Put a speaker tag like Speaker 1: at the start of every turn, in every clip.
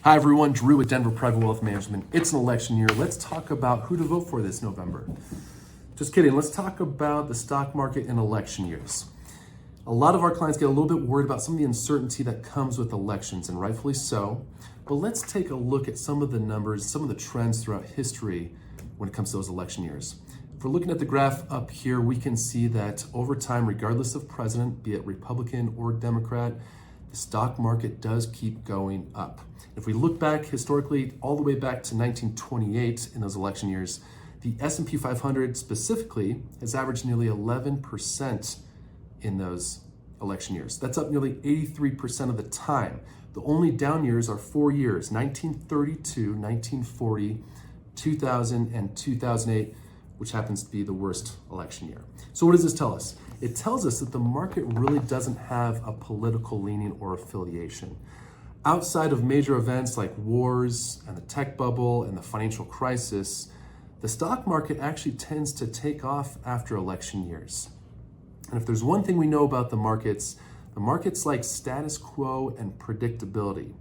Speaker 1: Hi everyone, Drew with Denver Private Wealth Management. It's an election year. Let's talk about who to vote for this November. Just kidding, let's talk about the stock market in election years. A lot of our clients get a little bit worried about some of the uncertainty that comes with elections, and rightfully so. But let's take a look at some of the numbers, some of the trends throughout history when it comes to those election years. If we're looking at the graph up here, we can see that over time, regardless of president, be it Republican or Democrat, the stock market does keep going up. If we look back historically, all the way back to 1928 in those election years, the S&P 500 specifically has averaged nearly 11% in those election years. That's up nearly 83% of the time. The only down years are 4 years, 1932, 1940, 2000, and 2008, which happens to be the worst election year. So what does this tell us? It tells us that the market really doesn't have a political leaning or affiliation. Outside of major events like wars and the tech bubble and the financial crisis, the stock market actually tends to take off after election years. And if there's one thing we know about the markets like status quo and predictability,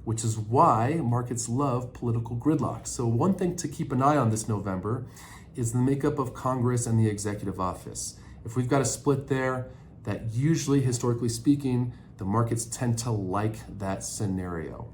Speaker 1: which is why markets love political gridlock. So one thing to keep an eye on this November is the makeup of Congress and the executive office. If we've got a split there, that usually, historically speaking, the markets tend to like that scenario.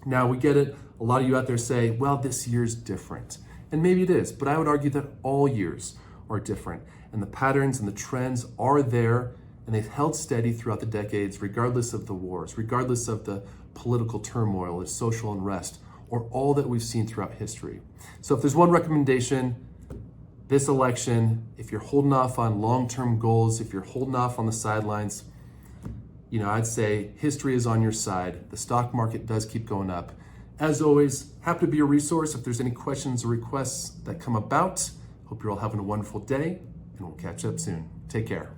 Speaker 1: Now, we get it. A lot of you out there say, well, this year's different. And maybe it is, but I would argue that all years are different. And the patterns and the trends are there, and they've held steady throughout the decades, regardless of the wars, regardless of the political turmoil, the social unrest, or all that we've seen throughout history. So if there's one recommendation, this election, if you're holding off on long-term goals, if you're holding off on the sidelines, I'd say history is on your side. The stock market does keep going up. As always, happy to be a resource if there's any questions or requests that come about. Hope you're all having a wonderful day, and we'll catch up soon. Take care.